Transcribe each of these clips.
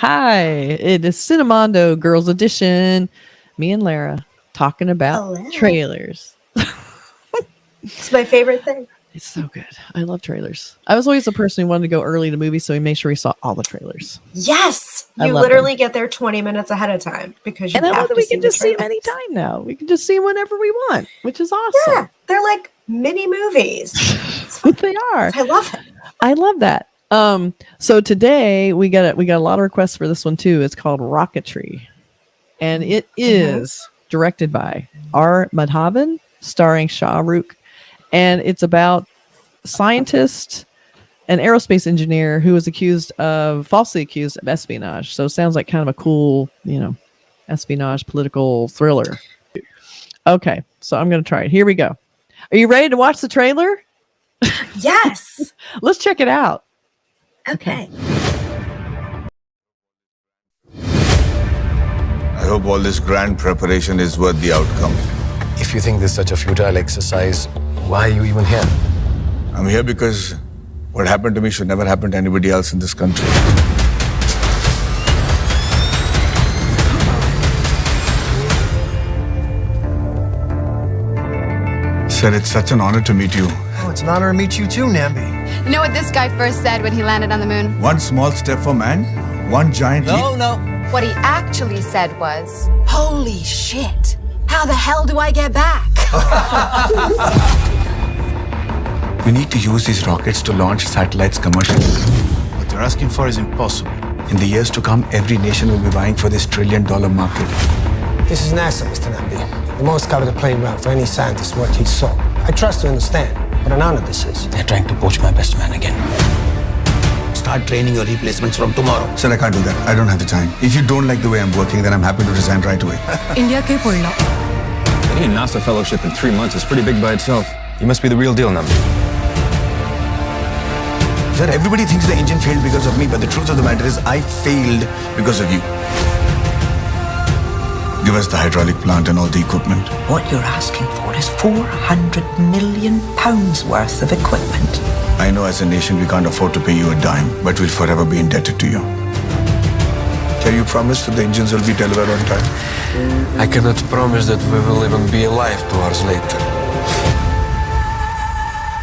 Hi, it is Cinemondo Grrls Edition. Me and Lara talking about trailers. It's my favorite thing. It's so good. I love trailers. I was always the person who wanted to go early to movies, so we made sure we saw all the trailers. Yes, you literally get there 20 minutes ahead of time because you and I have love that to we can just see them anytime now. We can just see them whenever we want, which is awesome. Yeah, they're like mini movies. They are. I love it. I love that. So today we got a lot of requests for this one too. It's called Rocketry, and it is directed by R. Madhavan, starring Shah Rukh, and it's about a scientist, an aerospace engineer who was falsely accused of espionage. So it sounds like kind of a cool, espionage political thriller. Okay, so I'm going to try it. Here we go. Are you ready to watch the trailer? Yes. Let's check it out. Okay. I hope all this grand preparation is worth the outcome. If you think this is such a futile exercise, why are you even here? I'm here because what happened to me should never happen to anybody else in this country. Sir, it's such an honor to meet you. Oh, it's an honor to meet you too, Nambi. You know what this guy first said when he landed on the moon? One small step for man, one giant leap. No. What he actually said was, "Holy shit, how the hell do I get back?" We need to use these rockets to launch satellites commercially. What they're asking for is impossible. In the years to come, every nation will be vying for this trillion-dollar market. This is NASA, Mr. Nambi. The most coveted playing ground for any scientist what he saw. I trust to understand what an honor this is. They're trying to poach my best man again. Start training your replacements from tomorrow. Sir, I can't do that. I don't have the time. If you don't like the way I'm working, then I'm happy to resign right away. India's pulla. Getting a NASA fellowship in 3 months is pretty big by itself. You must be the real deal, Nambi. Sir, everybody thinks the engine failed because of me, but the truth of the matter is I failed because of you. Give us the hydraulic plant and all the equipment. What you're asking for is £400 million worth of equipment. I know as a nation we can't afford to pay you a dime, but we'll forever be indebted to you. Can you promise that the engines will be delivered on time? I cannot promise that we will even be alive 2 hours later.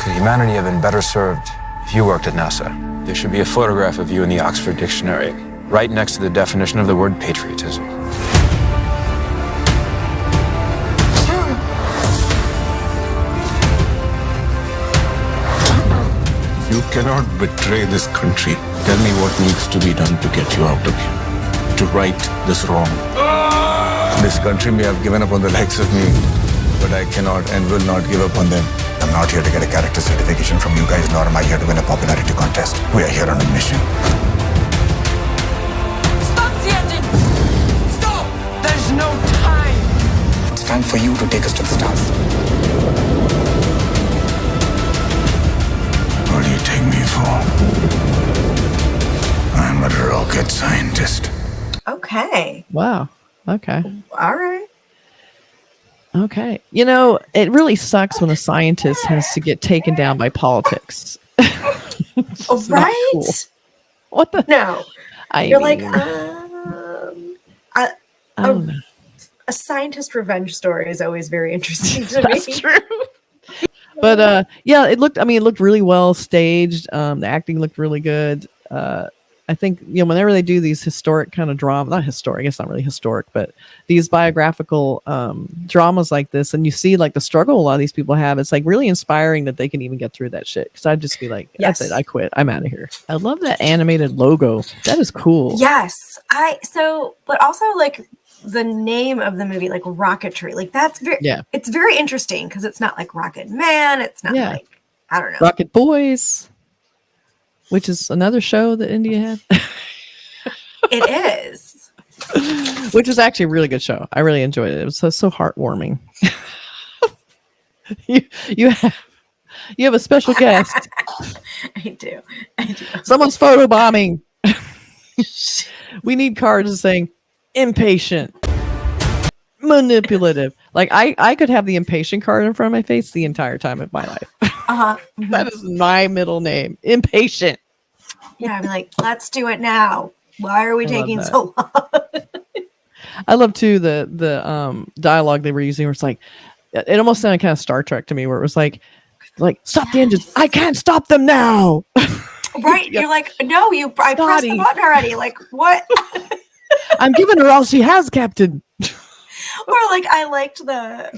Could humanity have been better served if you worked at NASA? There should be a photograph of you in the Oxford Dictionary, right next to the definition of the word patriotism. You cannot betray this country. Tell me what needs to be done to get you out of here. To right this wrong. This country may have given up on the likes of me, but I cannot and will not give up on them. I'm not here to get a character certification from you guys, nor am I here to win a popularity contest. We are here on a mission. Stop the engine! Stop! There's no time! It's time for you to take us to the stars. What do you take me for? I'm a rocket scientist. Okay. Wow. Okay. All right. Okay. It really sucks when a scientist has to get taken down by politics. Right? Cool. What the? No. I don't know. A scientist revenge story is always very interesting to That's me. true. But it looked really well staged. The acting looked really good. I think, whenever they do these historic kind of drama, not historic, it's not really historic, but these biographical dramas like this, and you see like the struggle a lot of these people have, it's like really inspiring that they can even get through that shit. Cause I'd just be like, that's it, I quit. I'm out of here. I love that animated logo. That is cool. Yes. But also like the name of the movie, like Rocketry, like that's it's very interesting because it's not like Rocket Man. It's not like, I don't know. Rocket Boys, which is another show that India had. It is. Which is actually a really good show. I really enjoyed it. It was so heartwarming. you have a special guest. I do. Someone's photobombing. We need cards saying impatient, manipulative. Like I could have the impatient card in front of my face the entire time of my life. Mm-hmm. That is my middle name. Impatient. Yeah, I'd be like, let's do it now. Why are we taking so long? I love too the dialogue they were using where it's like it almost sounded kind of Star Trek to me, where it was like stop the engines. I can't stop them now. Right. You're like, no, I pressed the button already. Like, what? I'm giving her all she has, Captain. Or like I liked the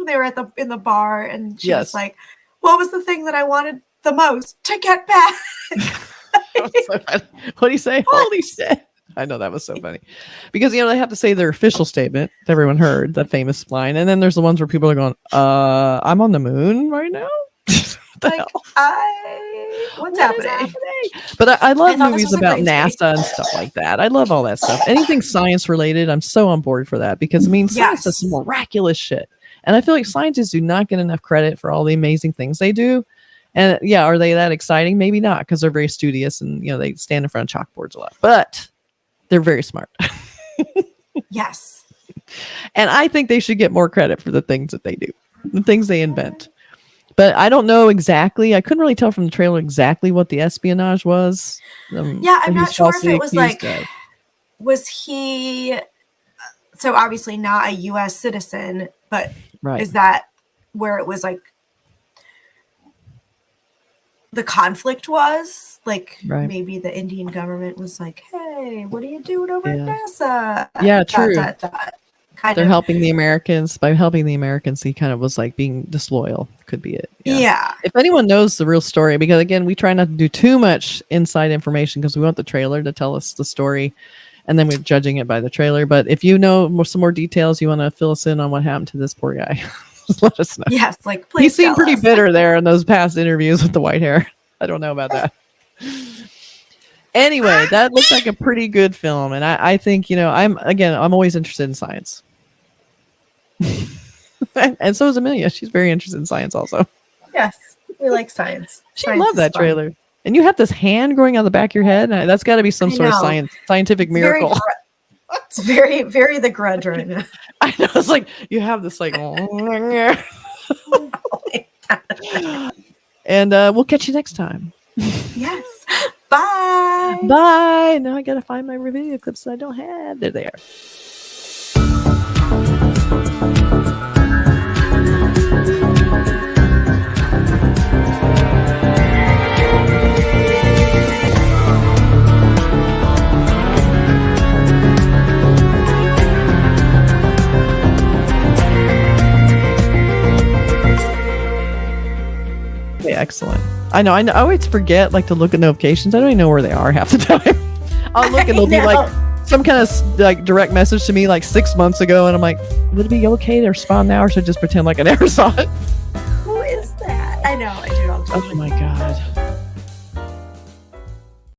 they were in the bar and she was like, what was the thing that I wanted the most to get back? What do you say? What? Holy shit. I know, that was so funny. Because they have to say their official statement that everyone heard, that famous line, and then there's the ones where people are going, I'm on the moon right now. What's happening? But I love movies about NASA and stuff like that. I love all that stuff. Anything science related, I'm so on board for that, because science does some miraculous shit. And I feel like scientists do not get enough credit for all the amazing things they do. And are they that exciting? Maybe not, because they're very studious and they stand in front of chalkboards a lot. But they're very smart. Yes. And I think they should get more credit for the things that they do, the things they invent. But I don't know exactly. I couldn't really tell from the trailer exactly what the espionage was. I'm not sure if it was was he, so obviously not a U.S. citizen, but is that where it was like the conflict was? Like maybe the Indian government was like, hey, what are you doing over at NASA? Yeah, true. They're helping the Americans. By helping the Americans, he kind of was like being disloyal. Could be it. Yeah. If anyone knows the real story, because again, we try not to do too much inside information because we want the trailer to tell us the story, and then we're judging it by the trailer. But if you know some more details, you want to fill us in on what happened to this poor guy, just let us know. Yes, please. He seemed pretty bitter there in those past interviews with the white hair. I don't know about that. Anyway, that looks like a pretty good film, and I think I'm always interested in science. And so is Amelia. She's very interested in science also. Yes, we like science. She loved that trailer. And you have this hand growing out the back of your head. That's got to be some sort of scientific miracle. It's very, very The Grudge right now. I know. It's like you have this and we'll catch you next time. Yes. Bye. Bye. Now I got to find my video clips that I don't have. There they are. Okay, excellent. I know. I always forget to look at notifications. I don't even know where they are half the time. I'll look and it'll be like some kind of direct message to me 6 months ago, and I'm like, would it be okay to respond now, or should I just pretend like I never saw it? Who is that? I know. I do all the time. Oh my god.